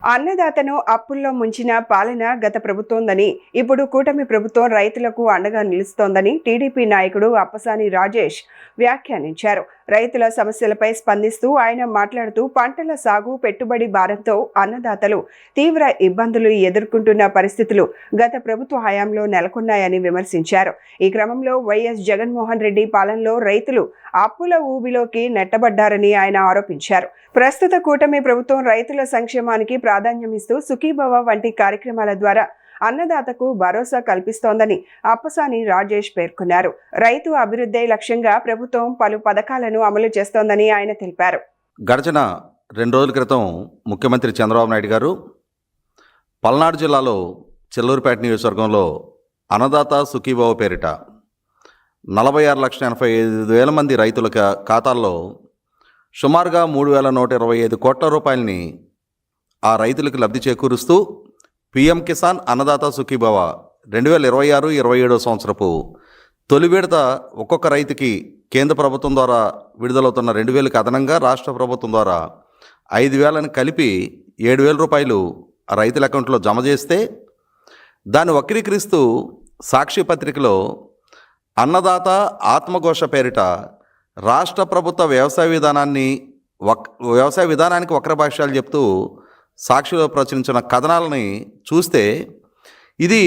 అన్నదాతను అప్పుల్లో ముంచిన పాలన గత ప్రభుత్వందని, ఇప్పుడు కూటమి ప్రభుత్వం రైతులకు అండగా నిలుస్తోందని టీడీపీ నాయకుడు అప్పసాని రాజేష్ వ్యాఖ్యానించారు. రైతుల సమస్యలపై స్పందిస్తూ ఆయన మాట్లాడుతూ, పంటల సాగు పెట్టుబడి భారంతో అన్నదాతలు తీవ్ర ఇబ్బందులు ఎదుర్కొంటున్న పరిస్థితులు గత ప్రభుత్వ హయాంలో నెలకొన్నాయని విమర్శించారు. ఈ క్రమంలో వైఎస్ జగన్మోహన్ రెడ్డి పాలనలో రైతులు అప్పుల ఊబిలోకి నెట్టబడ్డారని ఆయన ఆరోపించారు. ప్రస్తుత కూటమి ప్రభుత్వం రైతుల సంక్షేమానికి ప్రాధాన్యమిస్తూ సుఖీభవ వంటి కార్యక్రమాల ద్వారా అన్నదాతకు భరోసా కల్పిస్తోందని అప్పసాని రాజేష్ పేర్కొన్నారు. రైతు అభివృద్ధి లక్ష్యంగా ప్రభుత్వం పలు పథకాలను అమలు చేస్తోందని ఆయన తెలిపారు. గడిచిన 2 రోజుల క్రితం ముఖ్యమంత్రి చంద్రబాబు నాయుడు గారు పల్నాడు జిల్లాలో చిల్లూరుపేట నియోజకవర్గంలో అన్నదాత సుఖీభవ పేరిట 46,85,000 మంది రైతుల ఖాతాల్లో సుమారుగా 3,125 కోట్ల రూపాయలని ఆ రైతులకు లబ్ధి చేకూరుస్తూ పీఎం కిసాన్ అన్నదాత సుఖీభవ 2026-27 సంవత్సరపు తొలి విడత ఒక్కొక్క రైతుకి కేంద్ర ప్రభుత్వం ద్వారా విడుదలవుతున్న 2,000కి అదనంగా రాష్ట్ర ప్రభుత్వం ద్వారా 5,000ని కలిపి 7,000 రూపాయలు ఆ రైతుల అకౌంట్లో జమ చేస్తే దాన్ని వక్రీకరిస్తూ సాక్షి పత్రికలో అన్నదాత ఆత్మఘోష పేరిట రాష్ట్ర ప్రభుత్వ వ్యవసాయ విధానానికి వక్రభాష్యాలు చెప్తూ సాక్షిలో ప్రచురించిన కథనాలని చూస్తే ఇది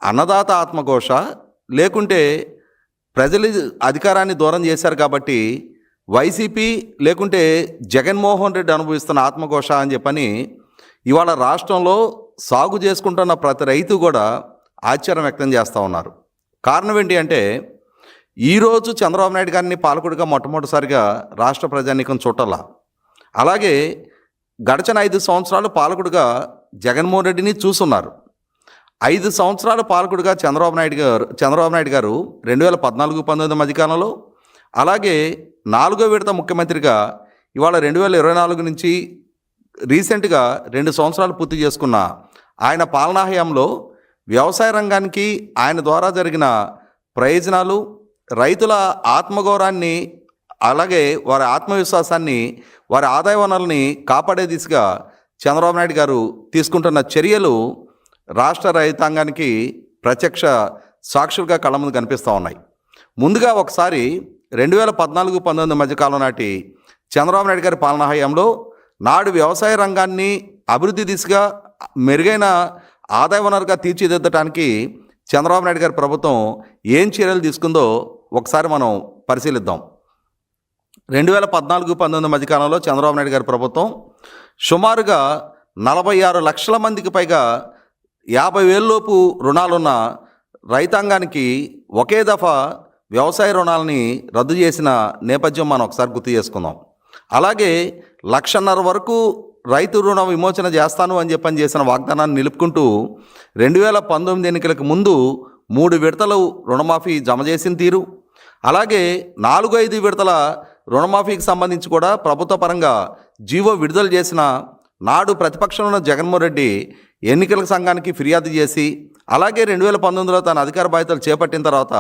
అన్నదాత ఆత్మఘోష, లేకుంటే ప్రజలు అధికారాన్ని దూరం చేశారు కాబట్టి వైసీపీ లేకుంటే జగన్మోహన్ రెడ్డి అనుభవిస్తున్న ఆత్మఘోష అని చెప్పని ఇవాళ రాష్ట్రంలో సాగు చేసుకుంటున్న ప్రతి రైతు కూడా ఆశ్చర్యం వ్యక్తం చేస్తూ ఉన్నారు. కారణం ఏంటి అంటే, ఈరోజు చంద్రబాబు నాయుడు గారిని పాలకుడిగా మొట్టమొదటిసారిగా రాష్ట్ర ప్రజానీకం చూడాల. అలాగే గడిచిన 5 సంవత్సరాలు పాలకుడిగా జగన్మోహన్ రెడ్డిని చూస్తున్నారు. 5 సంవత్సరాల పాలకుడిగా చంద్రబాబు నాయుడు గారు 2014-19 మధ్యకాలంలో, అలాగే 4వ విడత ముఖ్యమంత్రిగా ఇవాళ 2024 నుంచి రీసెంట్గా 2 సంవత్సరాలు పూర్తి చేసుకున్న ఆయన పాలనా హయాంలో వ్యవసాయ రంగానికి ఆయన ద్వారా జరిగిన ప్రయోజనాలు, రైతుల ఆత్మగౌరవాన్ని, అలాగే వారి ఆత్మవిశ్వాసాన్ని, వారి ఆదాయ వనరుల్ని కాపాడే దిశగా చంద్రబాబు నాయుడు గారు తీసుకుంటున్న చర్యలు రాష్ట్ర రైతాంగానికి ప్రత్యక్ష సాక్షులుగా కళ్ళ ముందు కనిపిస్తూ ఉన్నాయి. ముందుగా ఒకసారి 2014-19 మధ్యకాలం నాటి చంద్రబాబు నాయుడు గారి పాలనా హయాంలో నాడు వ్యవసాయ రంగాన్ని అభివృద్ధి దిశగా మెరుగైన ఆదాయ వనరుగా తీర్చిదిద్దడానికి చంద్రబాబు నాయుడు గారి ప్రభుత్వం ఏం చర్యలు తీసుకుందో ఒకసారి మనం పరిశీలిద్దాం. 2014-19 మధ్యకాలంలో చంద్రబాబు నాయుడు గారి ప్రభుత్వం సుమారుగా 46 లక్షల మందికి పైగా 50,000 లోపు రుణాలున్న రైతాంగానికి ఒకే దఫా వ్యవసాయ రుణాలని రద్దు చేసిన నేపథ్యం మనం ఒకసారి గుర్తు చేసుకుందాం. అలాగే 1,50,000 వరకు రైతు రుణ విమోచన చేస్తాను అని చెప్పని చేసిన వాగ్దానాన్ని నిలుపుకుంటూ 2019 ఎన్నికలకు ముందు 3 విడతలు రుణమాఫీ జమ చేసిన తీరు, అలాగే 4-5 విడతల రుణమాఫీకి సంబంధించి కూడా ప్రభుత్వ పరంగా జీవో విడుదల చేసిన నాడు ప్రతిపక్షంలో ఉన్న జగన్మోహన్ రెడ్డి ఎన్నికల సంఘానికి ఫిర్యాదు చేసి, అలాగే 2019లో తన అధికార బాధ్యతలు చేపట్టిన తర్వాత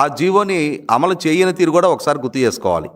ఆ జీవోని అమలు చేయని తీరు కూడా ఒకసారి గుర్తు చేసుకోవాలి.